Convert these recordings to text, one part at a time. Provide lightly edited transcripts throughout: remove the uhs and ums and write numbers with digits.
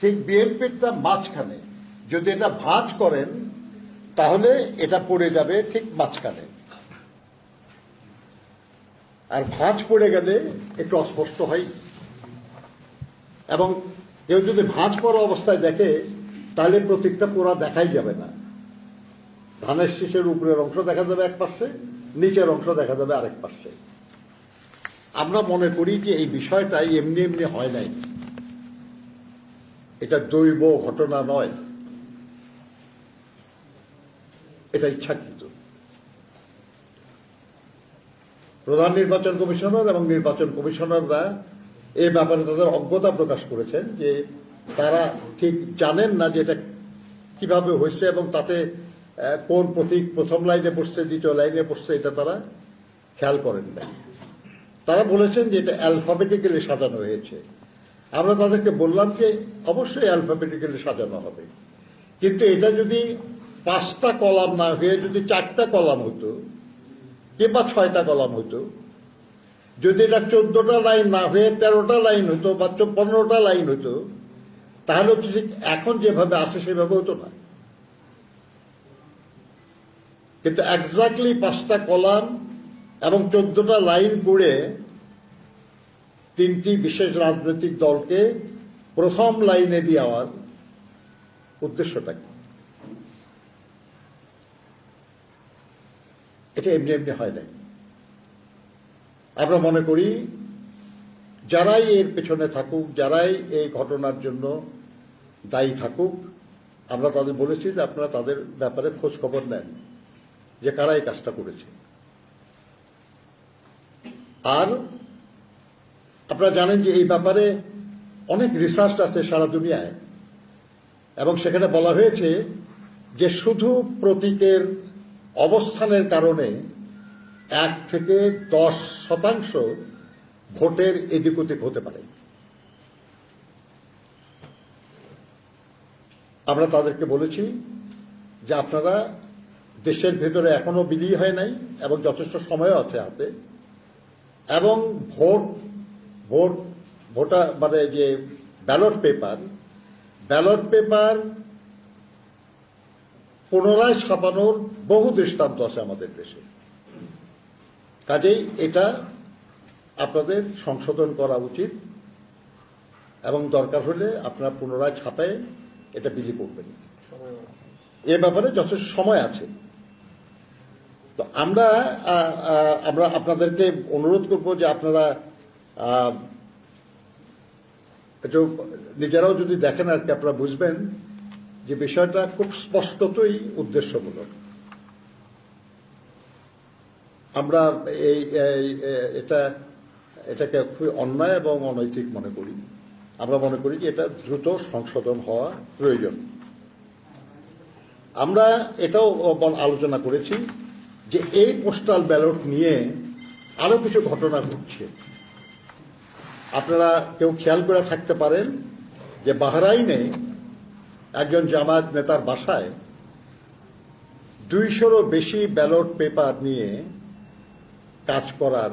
ঠিক বিএনপিরটা মাঝখানে। যদি এটা ভাঁজ করেন তাহলে এটা পড়ে যাবে ঠিক মাঝখানে, আর ভাঁজ পড়ে গেলে একটু অস্পষ্ট হয়। এবং কেউ যদি ভাঁজ পড়া অবস্থায় দেখে তাহলে প্রতীকটা পুরো দেখাই যাবে না। ধানের শীষের উপরের অংশ দেখা যাবে এক পাশে, নিচের অংশ দেখা যাবে আরেক পাশে। আমরা মনে করি যে এই বিষয়টা এমনি এমনি হয় নাই, এটা দৈব ঘটনা নয়, এটা ইচ্ছাকৃত। প্রধান নির্বাচন কমিশনার এবং নির্বাচন কমিশনাররা এ ব্যাপারে তাদের অজ্ঞতা প্রকাশ করেছেন যে তারা ঠিক জানেন না যে এটা কিভাবে হয়েছে এবং তাতে কোন প্রতীক প্রথম লাইনে বসছে দ্বিতীয় লাইনে বসছে এটা তারা খেয়াল করেন না। তারা বলেছেন যে এটা অ্যালফাবেটিক্যালি সাজানো হয়েছে। আমরা তাদেরকে বললাম যে অবশ্যই অ্যালফাবেটিক্যালি সাজানো হবে, কিন্তু এটা যদি 5টা কলাম না হয়ে যদি 4টা কলাম হতো কিংবা 6টা কলাম হতো, যদি এটা 14টা লাইন না হয়ে 13টা লাইন হতো বা 15টা লাইন হতো, তাহলে ঠিক এখন যেভাবে আছে সেভাবে হতো না। কিন্তু এক্স্যাক্টলি 5টা কলাম এবং 14টা লাইন করে 3টি বিশেষ রাজনৈতিক দলকে প্রথম লাইনে দেওয়ার উদ্দেশ্যটা কি? এটা এমনি এমনি হয় নাই। আমরা মনে করি যারাই এর পেছনে থাকুক, যারাই এই ঘটনার জন্য দায়ী থাকুক, আমরা তাদের বলেছি যে আপনারা তাদের ব্যাপারে খোঁজ খবর নেন যে কারা এই কাজটা করেছে। আর আপনারা জানেন যে এই ব্যাপারে অনেক রিসার্চ আছে সারা দুনিয়ায়, এবং সেখানে বলা হয়েছে যে শুধু প্রতীকের অবস্থানের কারণে 1 থেকে 10% ভোটের এদিক ওদিক হতে পারে। আমরা তাদেরকে বলেছি যে আপনারা দেশের ভেতরে এখনো বিলি হয় নাই এবং যথেষ্ট সময় আছে হাতে, এবং ভোটার মানে যে ব্যালট পেপার পুনরায় ছাপানোর বহু দৃষ্টান্ত আছে আমাদের দেশে। কাজেই এটা আপনাদের সংশোধন করা উচিত এবং দরকার হলে আপনারা পুনরায় ছাপায় এটা বিলি করবেন। এ ব্যাপারে যথেষ্ট সময় আছে। তো আমরা আপনাদেরকে অনুরোধ করব যে আপনারা একটু নিজেরাও যদি দেখেন আর কি, আপনারা বুঝবেন যে বিষয়টা খুব স্পষ্টতই উদ্দেশ্যমূলক। আমরা এটাকে খুবই অন্যায় এবং অনৈতিক মনে করি। আমরা মনে করি যে এটা দ্রুত সংশোধন হওয়া প্রয়োজন। আমরা এটাও আলোচনা করেছি যে এই পোস্টাল ব্যালট নিয়ে আরো কিছু ঘটনা ঘটছে। আপনারা কেউ খেয়াল করে থাকতে পারেন যে বাহরাইনে একজন জামায়াত নেতার বাসায় 200-রও বেশি ব্যালট পেপার নিয়ে কাজ করার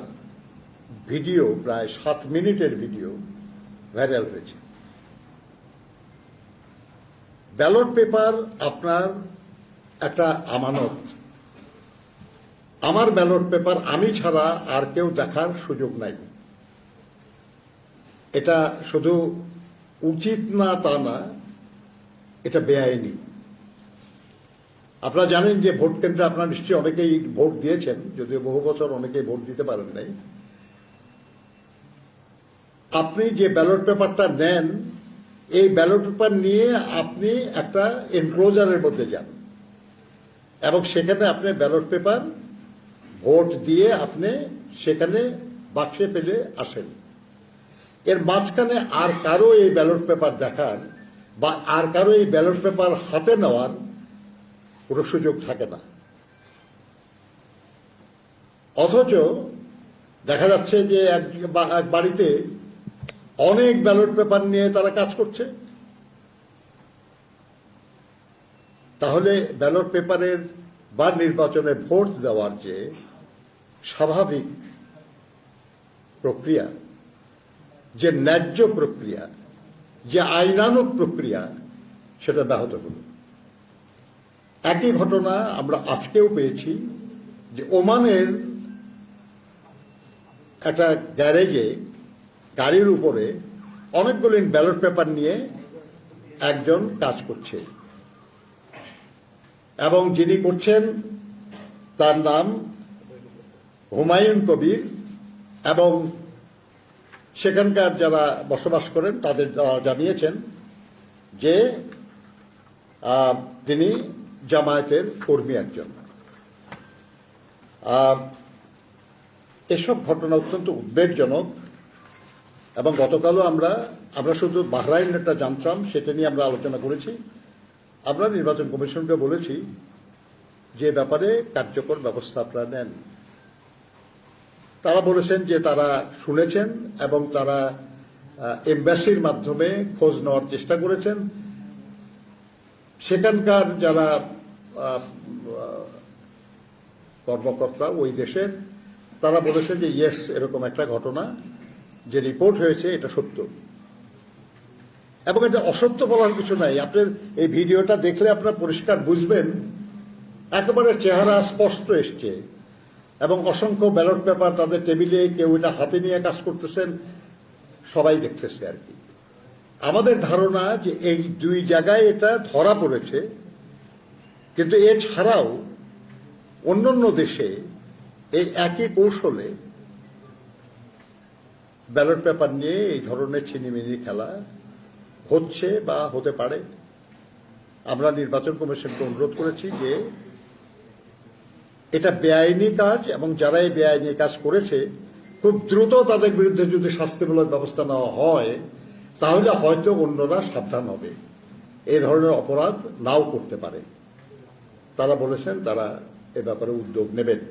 ভিডিও, প্রায় 7 মিনিটের ভিডিও ভাইরাল হয়েছে। ব্যালট পেপার আপনার একটা আমানত। আমার ব্যালট পেপার আমি ছাড়া আর কেউ দেখার সুযোগ নাই। এটা শুধু উচিত না তা না, এটা বেআইনি। আপনারা জানেন যে ভোট কেন্দ্রে আপনারা নিশ্চয়ই অনেকেই ভোট দিয়েছেন, যদিও বহু বছর অনেকেই ভোট দিতে পারেন নাই। আপনি যে ব্যালট পেপারটা নেন, এই ব্যালট পেপার নিয়ে আপনি একটা এনক্লোজারের মধ্যে যান এবং সেখানে আপনি ব্যালট পেপার ভোট দিয়ে আপনি সেখানে বাক্সে ফেলে আসেন। এর মাঝখানে আর কারো এই ব্যালট পেপার দেখার বা আর কারো এই ব্যালট পেপার হাতে নেওয়ার কোনো সুযোগ থাকে না। অথচ দেখা যাচ্ছে যে এক বাড়িতে অনেক ব্যালট পেপার নিয়ে তারা কাজ করছে। তাহলে ব্যালট পেপারের বা নির্বাচনে ভোট দেওয়ার যে স্বাভাবিক প্রক্রিয়া, যে ন্যায্য প্রক্রিয়া, যে আইনানুগ প্রক্রিয়া সেটা ব্যাহত হল। একই ঘটনা আমরা আজকেও পেয়েছি যে ওমানের একটা গ্যারেজে গাড়ির উপরে অনেকগুলো ব্যালট পেপার নিয়ে একজন কাজ করছে এবং যিনি করছেন তার নাম হুমায়ুন কবির এবং সেখানকার যারা বসবাস করেন তাদের জানিয়েছেন যে তিনি জামায়াতের কর্মী একজন। এসব ঘটনা অত্যন্ত উদ্বেগজনক এবং গতকালও আমরা শুধু বাহরাইনেরটা জানতাম, সেটা নিয়ে আমরা আলোচনা করেছি। আমরা নির্বাচন কমিশনকে বলেছি যে ব্যাপারে কার্যকর ব্যবস্থা আপনারা নেন। তারা বলেছেন যে তারা শুনেছেন এবং তারা এমবাসির মাধ্যমে খোঁজ নেওয়ার চেষ্টা করেছেন। সেখানকার যারা কর্মকর্তা ওই দেশের, তারা বলেছেন যে ইয়েস, এরকম একটা ঘটনা যে রিপোর্ট হয়েছে এটা সত্য এবং এটা অসত্য বলার কিছু নাই। আপনার এই ভিডিওটা দেখলে আপনারা পরিষ্কার বুঝবেন, একেবারে চেহারা স্পষ্ট এসছে এবং অসংখ্য ব্যালট পেপার তাদের টেবিলে, কেউ এটা হাতে নিয়ে কাজ করতেছেন, সবাই দেখতেছে আর কি। আমাদের ধারণা যে এই দুই জায়গায় এটা ধরা পড়েছে, কিন্তু এছাড়াও অন্যান্য দেশে এই একই কৌশলে ব্যালট পেপার নিয়ে এই ধরনের ছিনিমিনি খেলা হচ্ছে বা হতে পারে। আমরা নির্বাচন কমিশনকে অনুরোধ করেছি যে এটা বেআইনি কাজ এবং যারা এই বেআইনি কাজ করেছে খুব দ্রুত তাদের বিরুদ্ধে যদি শাস্তিমূলক ব্যবস্থা নেওয়া হয় তাহলে হয়তো অন্যরা সাবধান হবে, এই ধরনের অপরাধ নাও করতে পারে। তারা বলেছেন তারা এ ব্যাপারে উদ্যোগ নেবেন,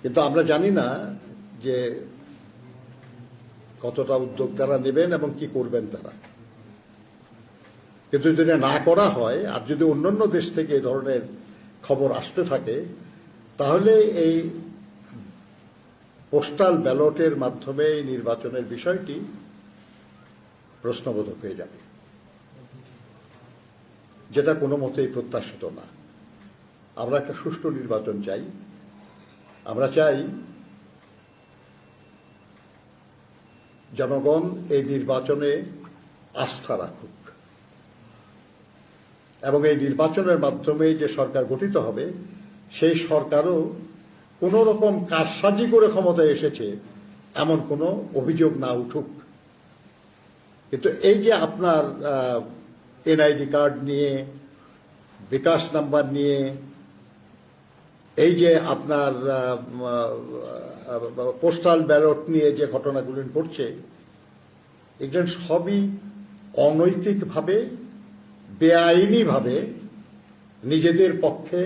কিন্তু আমরা জানি না যে কতটা উদ্যোগ তারা নেবেন এবং কি করবেন তারা। কিন্তু যদি না করা হয় আর যদি অন্যান্য দেশ থেকে এই ধরনের খবর আসতে থাকে তাহলে এই পোস্টাল ব্যালটের মাধ্যমে এই নির্বাচনের বিষয়টি প্রশ্নবোধক হয়ে যাবে, যেটা কোনো মতেই প্রত্যাশিত না। আমরা একটা সুষ্ঠু নির্বাচন চাই। আমরা চাই জনগণ এই নির্বাচনে আস্থা রাখুক এবং এই নির্বাচনের মাধ্যমে যে সরকার গঠিত হবে সেই সরকারও কোন রকম কারসাজি করে ক্ষমতায় এসেছে এমন কোনো অভিযোগ না উঠুক। কিন্তু এই যে আপনার এনআইডি কার্ড নিয়ে, বিকাশ নাম্বার নিয়ে, এই যে আপনার পোস্টাল ব্যালট নিয়ে যে ঘটনাগুলো ঘটছে, এগুলো সবই অনৈতিকভাবে, বেআইনিভাবে নিজেদের পক্ষে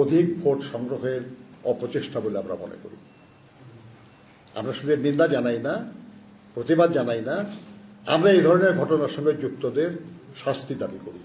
অধিক ভোট সংগ্রহের অপচেষ্টা বলে আমরা মনে করি। আমরা শুধু নিন্দা জানাই না, প্রতিবাদ জানাই না, আমরা এই ধরনের ঘটনার সঙ্গে যুক্তদের শাস্তি দাবি করি।